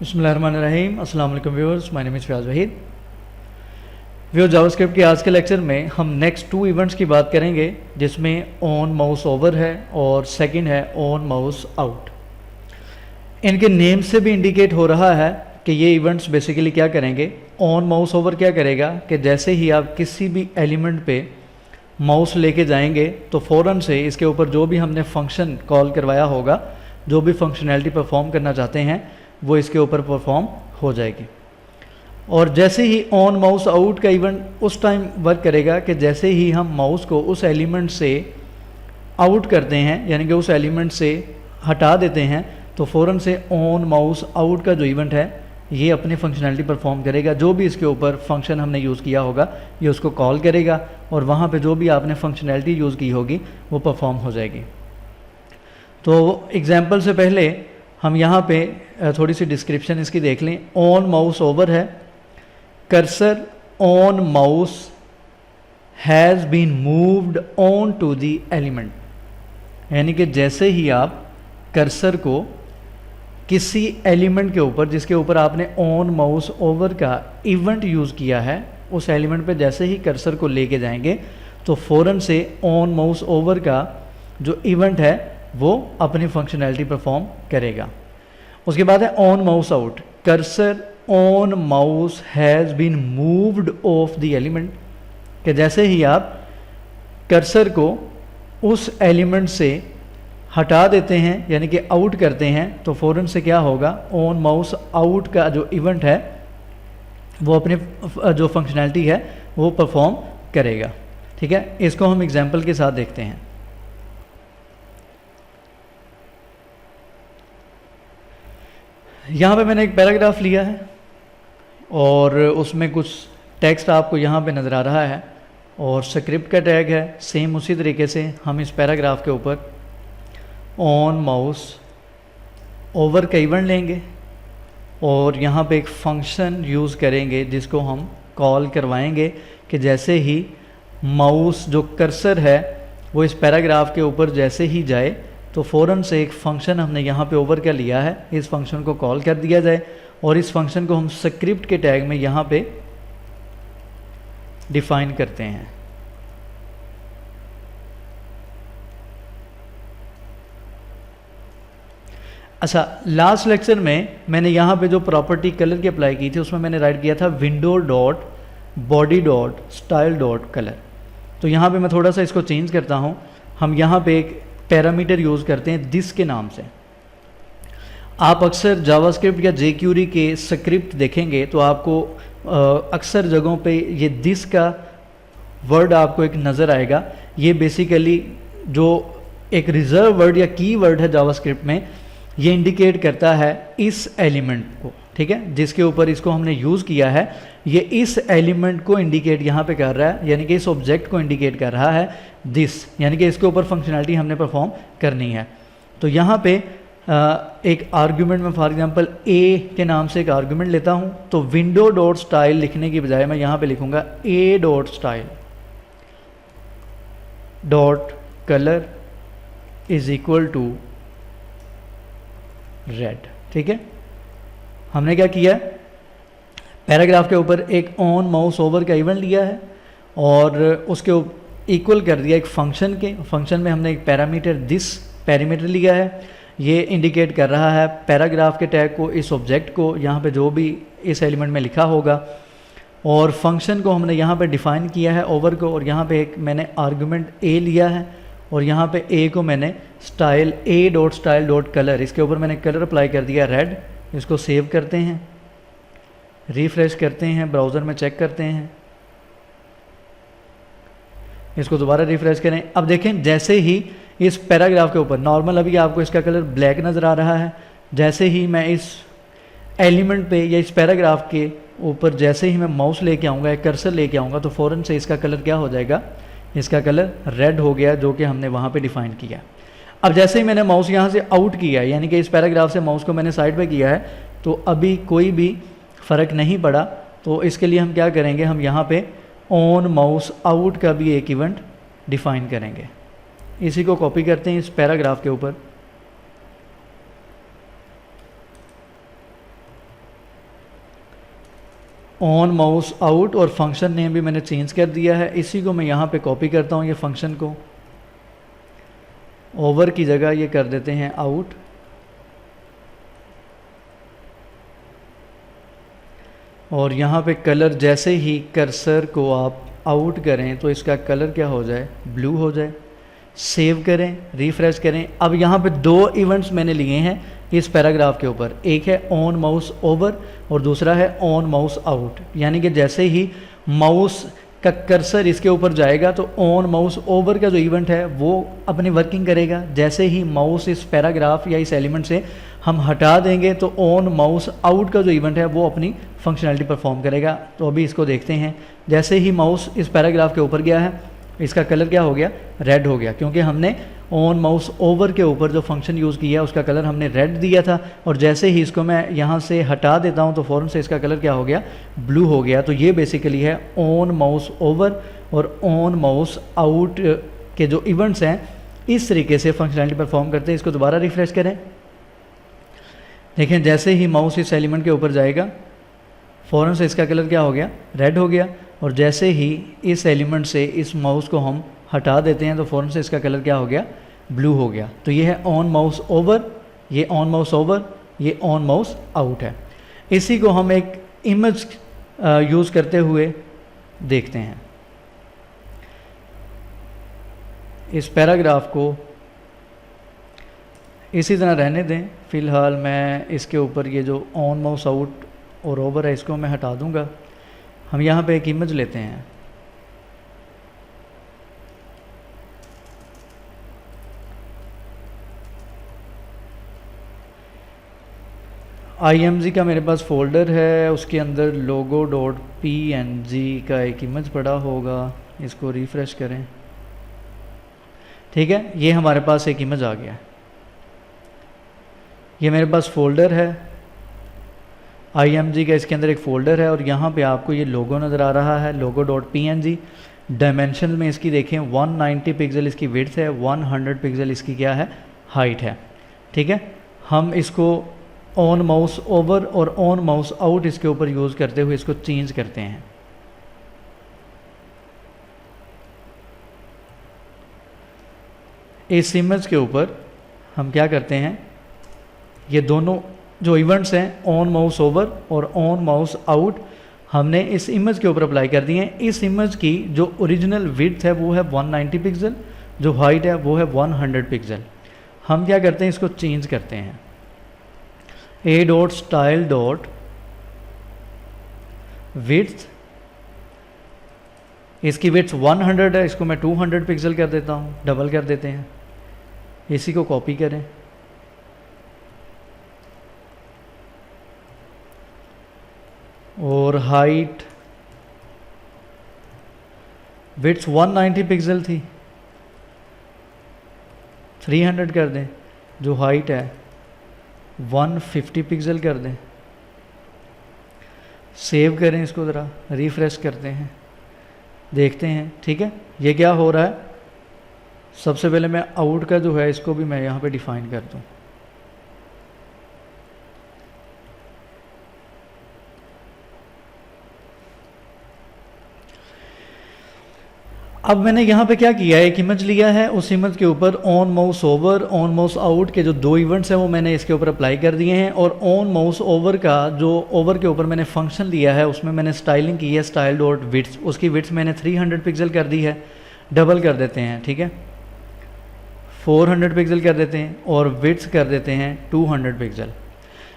बिस्मिल्लाहिर्रहमानिर्रहीम। अस्सलाम वालेकुम viewers, my name is Fayaz Waheed. Viewer JavaScript के आज के लेक्चर में हम नेक्स्ट 2 इवेंट्स की बात करेंगे, जिसमें ऑन माउस ओवर है और सेकंड है ऑन माउस आउट। इनके नेम से भी इंडिकेट हो रहा है कि ये इवेंट्स बेसिकली क्या करेंगे। ऑन माउस ओवर क्या करेगा कि जैसे ही आप किसी भी एलिमेंट पे माउस लेके जाएंगे तो फ़ौरन से इसके ऊपर जो भी हमने फंक्शन कॉल करवाया होगा, जो भी फंक्शनैलिटी परफॉर्म करना चाहते हैं, वो इसके ऊपर परफॉर्म हो जाएगी। और जैसे ही ऑन माउस आउट का इवेंट उस टाइम वर्क करेगा कि जैसे ही हम माउस को उस एलिमेंट से आउट करते हैं, यानी कि उस एलिमेंट से हटा देते हैं, तो फ़ौरन से ऑन माउस आउट का जो इवेंट है ये अपनी फंक्शनैलिटी परफॉर्म करेगा। जो भी इसके ऊपर फंक्शन हमने यूज़ किया होगा ये उसको कॉल करेगा और वहाँ पे जो भी आपने फंक्शनैलिटी यूज़ की होगी वो परफॉर्म हो जाएगी। तो एग्जांपल से पहले हम यहाँ पे थोड़ी सी डिस्क्रिप्शन इसकी देख लें। ऑन माउस ओवर है, cursor on mouse has been moved on to the element, यानी कि जैसे ही आप कर्सर को किसी एलिमेंट के ऊपर जिसके ऊपर आपने ऑन माउस ओवर का इवेंट यूज़ किया है, उस एलिमेंट पे जैसे ही कर्सर को लेके जाएंगे तो फ़ौरन से ऑन माउस ओवर का जो इवेंट है वो अपनी फंक्शनैलिटी परफॉर्म करेगा। उसके बाद है on mouse out, cursor on mouse has been moved off the element, कि जैसे ही आप कर्सर को उस एलिमेंट से हटा देते हैं यानी कि आउट करते हैं तो फ़ौरन से क्या होगा, ऑन माउस आउट का जो इवेंट है वो अपने जो फंक्शनैलिटी है वो परफॉर्म करेगा। ठीक है, इसको हम एग्जांपल के साथ देखते हैं। यहाँ पे मैंने एक पैराग्राफ लिया है और उसमें कुछ टेक्स्ट आपको यहाँ पे नज़र आ रहा है और स्क्रिप्ट का टैग है। सेम उसी तरीके से हम इस पैराग्राफ के ऊपर ऑन माउस ओवर का इवेंट लेंगे और यहाँ पे एक फंक्शन यूज़ करेंगे जिसको हम कॉल करवाएंगे कि जैसे ही माउस जो कर्सर है वो इस पैराग्राफ के ऊपर जैसे ही जाए तो फ़ौरन से एक फ़ंक्शन हमने यहाँ पे ओवर का लिया है, इस फंक्शन को कॉल कर दिया जाए और इस फंक्शन को हम स्क्रिप्ट के टैग में यहाँ पे डिफ़ाइन करते हैं। अच्छा, लास्ट लेक्चर में मैंने यहाँ पे जो प्रॉपर्टी कलर की अप्लाई की थी उसमें मैंने राइट किया था window dot body dot style dot colour. तो यहाँ पे मैं थोड़ा सा इसको चेंज करता हूँ। हम यहाँ पे एक पैरामीटर यूज़ करते हैं दिस के नाम से। आप अक्सर जावास्क्रिप्ट या जेक्यूरी के स्क्रिप्ट देखेंगे तो आपको अक्सर जगहों पे ये दिस का वर्ड आपको एक नज़र आएगा। ये बेसिकली जो एक रिजर्व वर्ड या की वर्ड है जावास्क्रिप्ट में, ये इंडिकेट करता है इस एलिमेंट को। ठीक है, जिसके ऊपर इसको हमने यूज़ किया है ये इस एलिमेंट को इंडिकेट यहाँ पे कर रहा है, यानी कि इस ऑब्जेक्ट को इंडिकेट कर रहा है दिस, यानी कि इसके ऊपर फंक्शनैलिटी हमने परफॉर्म करनी है। तो यहाँ पे एक आर्ग्यूमेंट में फॉर एग्जांपल ए के नाम से एक आर्ग्यूमेंट लेता हूँ, तो विंडो डॉट स्टाइल लिखने की बजाय मैं यहाँ पे लिखूँगा A dot style dot colour is equal to red. ठीक है, हमने क्या किया, पैराग्राफ के ऊपर एक ऑन माउस ओवर का इवेंट लिया है और उसके इक्वल कर दिया एक फंक्शन के। फंक्शन में हमने एक पैरामीटर दिस पैरामीटर लिया है, ये इंडिकेट कर रहा है पैराग्राफ के टैग को, इस ऑब्जेक्ट को, यहाँ पे जो भी इस एलिमेंट में लिखा होगा। और फंक्शन को हमने यहाँ पे डिफ़ाइन किया है ओवर को, और यहाँ पे एक मैंने आर्गूमेंट ए लिया है और यहाँ पे ए को मैंने स्टाइल ए डॉट स्टाइल डॉट कलर, इसके ऊपर मैंने कलर अप्लाई कर दिया रेड। इसको सेव करते हैं, रिफ्रेश करते हैं, ब्राउज़र में चेक करते हैं, इसको दोबारा रिफ्रेश करें। अब देखें जैसे ही इस पैराग्राफ के ऊपर नॉर्मल अभी आपको इसका कलर ब्लैक नज़र आ रहा है, जैसे ही मैं इस एलिमेंट पे या इस पैराग्राफ के ऊपर जैसे ही मैं माउस लेके आऊँगा या कर्सर लेके आऊँगा तो फ़ौरन से इसका कलर क्या हो जाएगा, इसका कलर रेड हो गया, जो कि हमने वहाँ पे डिफ़ाइन किया। अब जैसे ही मैंने माउस यहाँ से आउट किया, यानी कि इस पैराग्राफ से माउस को मैंने साइड पे किया है, तो अभी कोई भी फ़र्क नहीं पड़ा। तो इसके लिए हम क्या करेंगे, हम यहाँ पे ऑन माउस आउट का भी एक इवेंट डिफ़ाइन करेंगे। इसी को कॉपी करते हैं इस पैराग्राफ के ऊपर ऑन माउस आउट, और फंक्शन नेम भी मैंने चेंज कर दिया है। इसी को मैं यहाँ पे कॉपी करता हूँ, ये फंक्शन को ओवर की जगह ये कर देते हैं आउट, और यहाँ पे कलर जैसे ही कर्सर को आप आउट करें तो इसका कलर क्या हो जाए, ब्लू हो जाए। सेव करें, रिफ्रेश करें। अब यहाँ पे दो इवेंट्स मैंने लिए हैं इस पैराग्राफ के ऊपर, एक है ऑन माउस ओवर और दूसरा है ऑन माउस आउट। यानी कि जैसे ही माउस का कर्सर इसके ऊपर जाएगा तो ऑन माउस ओवर का जो इवेंट है वो अपनी वर्किंग करेगा। जैसे ही माउस इस पैराग्राफ या इस एलिमेंट से हम हटा देंगे तो ऑन माउस आउट का जो इवेंट है वो अपनी फंक्शनैलिटी परफॉर्म करेगा। तो अभी इसको देखते हैं। जैसे ही माउस इस पैराग्राफ के ऊपर गया है, इसका कलर क्या हो गया, रेड हो गया, क्योंकि हमने ऑन माउस ओवर के ऊपर जो फंक्शन यूज़ किया उसका कलर हमने रेड दिया था। और जैसे ही इसको मैं यहाँ से हटा देता हूँ तो फ़ौरन से इसका कलर क्या हो गया, ब्लू हो गया। तो ये बेसिकली है ऑन माउस ओवर और ऑन माउस आउट के जो इवेंट्स हैं इस तरीके से फंक्शनैलिटी परफॉर्म करते हैं। इसको दोबारा रिफ्रेश करें, देखें जैसे ही माउस इस एलिमेंट के ऊपर जाएगा फ़ौरन से इसका कलर क्या हो गया, रेड हो गया। और जैसे ही इस एलिमेंट से इस माउस को हम हटा देते हैं तो फ़ौरन से इसका कलर क्या हो गया, ब्लू हो गया। तो ये है ऑन माउस ओवर, ये ऑन माउस ओवर, ये ऑन माउस आउट है। इसी को हम एक इमेज यूज़ करते हुए देखते हैं। इस पैराग्राफ को इसी तरह रहने दें। फ़िलहाल मैं इसके ऊपर ये जो ऑन माउस आउट और ओवर है इसको मैं हटा दूंगा। हम यहाँ पे एक इमेज लेते हैं। IMG का मेरे पास फ़ोल्डर है, उसके अंदर logo.png का एक इमेज पड़ा होगा। इसको रिफ़्रेश करें, ठीक है, ये हमारे पास एक इमेज आ गया। ये मेरे पास फ़ोल्डर है IMG का, इसके अंदर एक फ़ोल्डर है और यहाँ पे आपको ये लोगो नज़र आ रहा है, logo.png। डायमेंशन में इसकी देखें 190 पिक्सल इसकी विड्थ है, 100 पिक्सल इसकी क्या है, हाइट है, ठीक है। हम इसको ऑन माउस ओवर और ऑन माउस आउट इसके ऊपर यूज़ करते हुए इसको चेंज करते हैं। इस इमेज के ऊपर हम क्या करते हैं, ये दोनों जो इवेंट्स हैं ऑन माउस ओवर और ऑन माउस आउट हमने इस इमेज के ऊपर अप्लाई कर दिए हैं। इस इमेज की जो ओरिजिनल विड्थ है वो है 190 पिक्सल, जो हाइट है वो है 100 पिक्सल। हम क्या करते हैं, इसको चेंज करते हैं। a.style. विड्थ, इसकी विड्थ 100 है, इसको मैं 200 पिक्सल कर देता हूँ, डबल कर देते हैं। इसी को कॉपी करें, और हाइट विड्थ 190 पिक्सल थी, 300 कर दें। जो हाइट है 150 पिक्सल कर दें। सेव करें, इसको ज़रा रिफ़्रेश करते हैं, देखते हैं, ठीक है। ये क्या हो रहा है, सबसे पहले मैं आउट का जो है इसको भी मैं यहाँ पे डिफ़ाइन कर दूँ। अब मैंने यहाँ पे क्या किया है, एक इमेज लिया है, उस इमेज के ऊपर on mouse over on mouse out के जो दो इवेंट्स हैं वो मैंने इसके ऊपर अप्लाई कर दिए हैं। और ऑन माउस ओवर का जो ओवर के ऊपर मैंने फंक्शन लिया है उसमें मैंने स्टाइलिंग की है, style.width, उसकी विड्थ मैंने 300 पिक्सल कर दी है, डबल कर देते हैं, ठीक है, 400 पिक्सल कर देते हैं और विड्थ कर देते हैं 200 पिक्सल।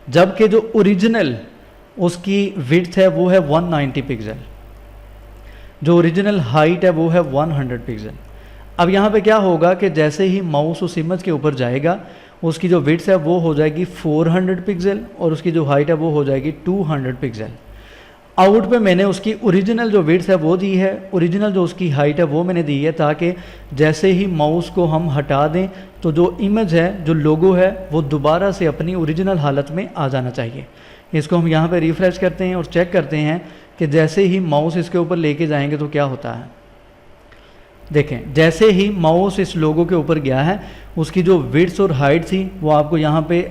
जबकि जो ओरिजिनल उसकी विड्थ है वो है 190 पिक्सल, जो ओरिजिनल हाइट है वो है 100 पिक्सल। अब यहाँ पे क्या होगा कि जैसे ही माउस उस इमेज के ऊपर जाएगा उसकी जो विड्थ है वो हो जाएगी 400 पिक्सल और उसकी जो हाइट है वो हो जाएगी 200 पिक्सल। आउट पे मैंने उसकी ओरिजिनल जो विड्थ है वो दी है, ओरिजिनल जो उसकी हाइट है वो मैंने दी है, ताकि जैसे ही माउस को हम हटा दें तो जो इमेज है, जो लोगो है, वो दोबारा से अपनी ओरिजिनल हालत में आ जाना चाहिए। इसको हम यहाँ पे रिफ़्रेश करते हैं और चेक करते हैं कि जैसे ही माउस इसके ऊपर लेके जाएंगे तो क्या होता है। देखें, जैसे ही माउस इस लोगो के ऊपर गया है उसकी जो विड्थ और हाइट थी वो आपको यहाँ पे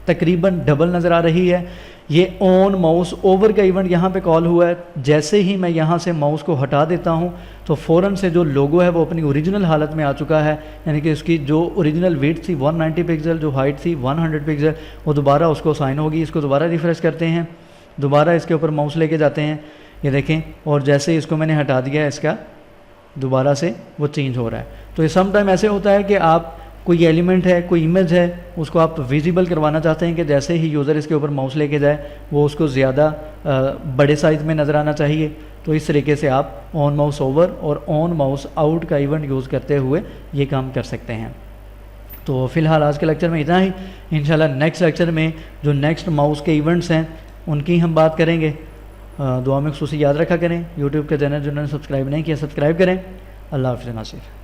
तकरीबन डबल नज़र आ रही है। ये ऑन माउस ओवर का इवेंट यहाँ पे कॉल हुआ है। जैसे ही मैं यहाँ से माउस को हटा देता हूँ तो फ़ौरन से जो लोगो है वो अपनी ओरिजिनल हालत में आ चुका है, यानी कि उसकी जो ओरिजिनल विड्थ थी 190 पिक्सल, जो हाइट थी 100 पिक्सल, वो दोबारा उसको साइन होगी। इसको दोबारा रिफ़्रेश करते हैं, दोबारा इसके ऊपर माउस लेके जाते हैं, ये देखें, और जैसे ही इसको मैंने हटा दिया इसका दोबारा से वो चेंज हो रहा है। तो ये सम टाइम ऐसे होता है कि आप कोई एलिमेंट है, कोई इमेज है, उसको आप विजिबल करवाना चाहते हैं कि जैसे ही यूज़र इसके ऊपर माउस लेके जाए वो उसको ज़्यादा बड़े साइज़ में नज़र आना चाहिए। तो इस तरीके से आप ऑन माउस ओवर और ऑन माउस आउट का इवेंट यूज़ करते हुए ये काम कर सकते हैं। तो फ़िलहाल आज के लेक्चर में इतना ही। इंशाल्लाह नेक्स्ट लेक्चर में जो नेक्स्ट माउस के इवेंट्स हैं उनकी हम बात करेंगे। दुआ में खुसूसी याद रखा करें। यूट्यूब के चैनल जिन्होंने सब्सक्राइब नहीं किया सब्सक्राइब करें। अल्लाह हाफ़िज़ नासिर।